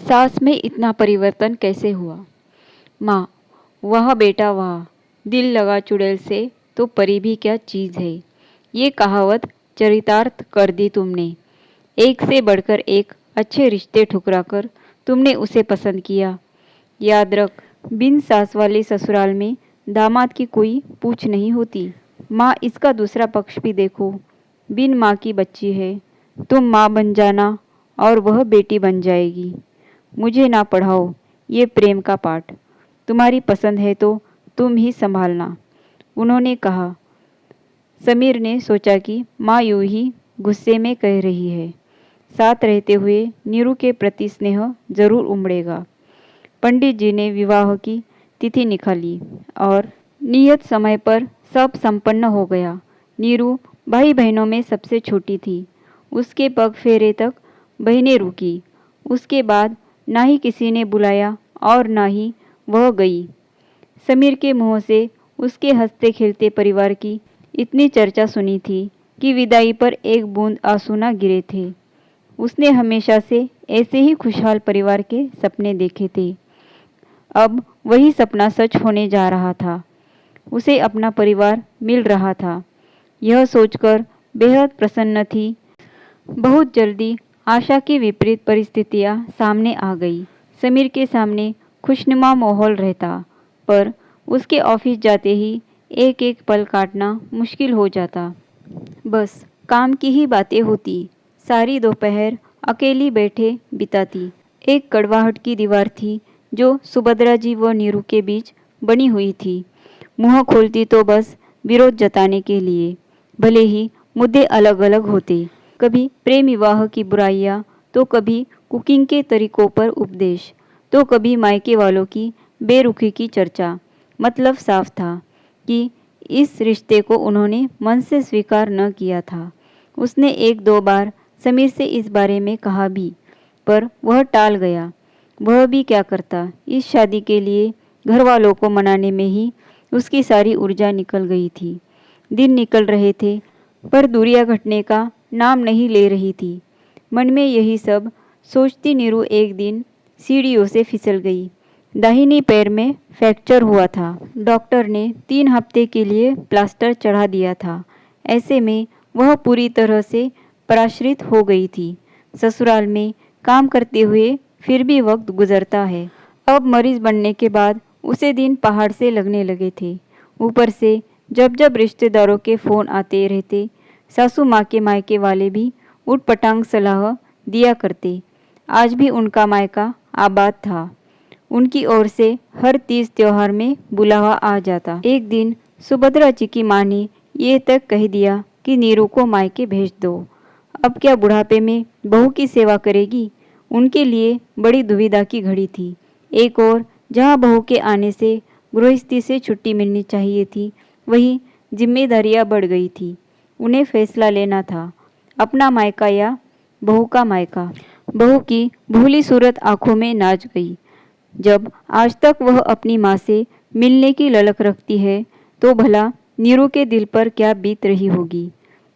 सास में इतना परिवर्तन कैसे हुआ? माँ, वाह बेटा वाह, दिल लगा चुड़ैल से तो परी भी क्या चीज़ है। ये कहावत चरितार्थ कर दी तुमने। एक से बढ़कर एक अच्छे रिश्ते ठुकराकर तुमने उसे पसंद किया। याद रख, बिन सास वाले ससुराल में दामाद की कोई पूछ नहीं होती। माँ, इसका दूसरा पक्ष भी देखो। बिन माँ की बच्ची है, तुम माँ बन जाना और वह बेटी बन जाएगी। मुझे ना पढ़ाओ ये प्रेम का पाठ। तुम्हारी पसंद है तो तुम ही संभालना, उन्होंने कहा। समीर ने सोचा कि माँ यूं ही गुस्से में कह रही है। साथ रहते हुए नीरू के प्रति स्नेह जरूर उमड़ेगा। पंडित जी ने विवाह की तिथि निकाली और नियत समय पर सब संपन्न हो गया। नीरू भाई बहनों में सबसे छोटी थी। उसके पग फेरे तक बहनें रुकी। उसके बाद ना ही किसी ने बुलाया और ना ही वह गई। समीर के मुंह से उसके हंसते खेलते परिवार की इतनी चर्चा सुनी थी कि विदाई पर एक बूंद आंसू न गिरे थे। उसने हमेशा से ऐसे ही खुशहाल परिवार के सपने देखे थे। अब वही सपना सच होने जा रहा था। उसे अपना परिवार मिल रहा था। यह सोचकर बेहद प्रसन्न थी। बहुत जल्दी आशा की विपरीत परिस्थितियां सामने आ गई। समीर के सामने खुशनुमा माहौल रहता, पर उसके ऑफिस जाते ही एक एक पल काटना मुश्किल हो जाता। बस काम की ही बातें होती। सारी दोपहर अकेली बैठे बिताती। एक कड़वाहट की दीवार थी जो सुभद्रा जी व नीरू के बीच बनी हुई थी। मुंह खोलती तो बस विरोध जताने के लिए, भले ही मुद्दे अलग अलग होते। कभी प्रेम विवाह की बुराइयां, तो कभी कुकिंग के तरीकों पर उपदेश, तो कभी मायके वालों की बेरुखी की चर्चा। मतलब साफ था कि इस रिश्ते को उन्होंने मन से स्वीकार न किया था। उसने एक दो बार समीर से इस बारे में कहा भी, पर वह टाल गया। वह भी क्या करता। इस शादी के लिए घर वालों को मनाने में ही उसकी सारी ऊर्जा निकल गई थी। दिन निकल रहे थे, पर दूरियां घटने का नाम नहीं ले रही थी। मन में यही सब सोचती नीरू एक दिन सीढ़ियों से फिसल गई। दाहिनी पैर में फ्रैक्चर हुआ था। डॉक्टर ने 3 हफ्ते के लिए प्लास्टर चढ़ा दिया था। ऐसे में वह पूरी तरह से पराश्रित हो गई थी। ससुराल में काम करते हुए फिर भी वक्त गुजरता है। अब मरीज बनने के बाद उसे दिन पहाड़ से लगने लगे थे। ऊपर से जब जब रिश्तेदारों के फ़ोन आते रहते, सासू माँ के मायके वाले भी उटपटांग सलाह दिया करते। आज भी उनका मायका आबाद था। उनकी ओर से हर तीज त्योहार में बुलावा आ जाता। एक दिन सुभद्रा जी की माँ ने ये तक कह दिया कि नीरू को मायके भेज दो। अब क्या बुढ़ापे में बहू की सेवा करेगी। उनके लिए बड़ी दुविधा की घड़ी थी। एक और जहाँ बहू के आने से गृहस्थी से छुट्टी मिलनी चाहिए थी, वहीं जिम्मेदारियाँ बढ़ गई थी। उन्हें फैसला लेना था, अपना मायका या बहू का मायका। बहू की भूली सूरत आंखों में नाच गई। जब आज तक वह अपनी माँ से मिलने की ललक रखती है, तो भला नीरू के दिल पर क्या बीत रही होगी।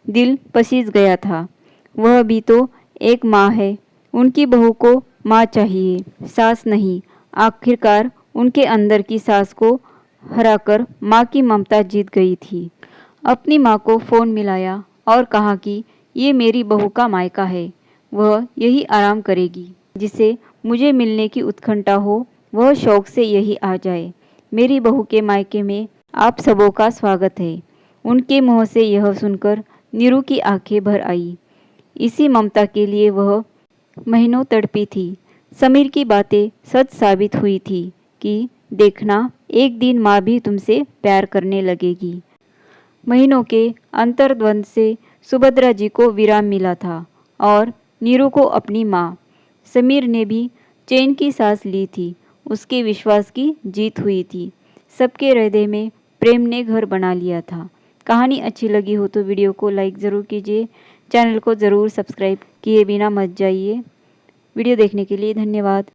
दिल पसीज गया था। वह भी तो एक माँ है। उनकी बहू को माँ चाहिए, सास नहीं। आखिरकार उनके अंदर की सास को हराकर माँ की ममता जीत गई थी। अपनी माँ को फ़ोन मिलाया और कहा कि ये मेरी बहू का मायका है। वह यही आराम करेगी। जिसे मुझे मिलने की उत्कंठा हो, वह शौक से यही आ जाए। मेरी बहू के मायके में आप सबों का स्वागत है। उनके मुँह से यह सुनकर नीरू की आंखें भर आई। इसी ममता के लिए वह महीनों तड़पी थी। समीर की बातें सच साबित हुई थी कि देखना, एक दिन माँ भी तुमसे प्यार करने लगेगी। महीनों के अंतर्द्वंद से सुभद्रा जी को विराम मिला था और नीरू को अपनी माँ। समीर ने भी चैन की सांस ली थी। उसके विश्वास की जीत हुई थी। सबके हृदय में प्रेम ने घर बना लिया था। कहानी अच्छी लगी हो तो वीडियो को लाइक ज़रूर कीजिए। चैनल को ज़रूर सब्सक्राइब किए बिना मत जाइए। वीडियो देखने के लिए धन्यवाद।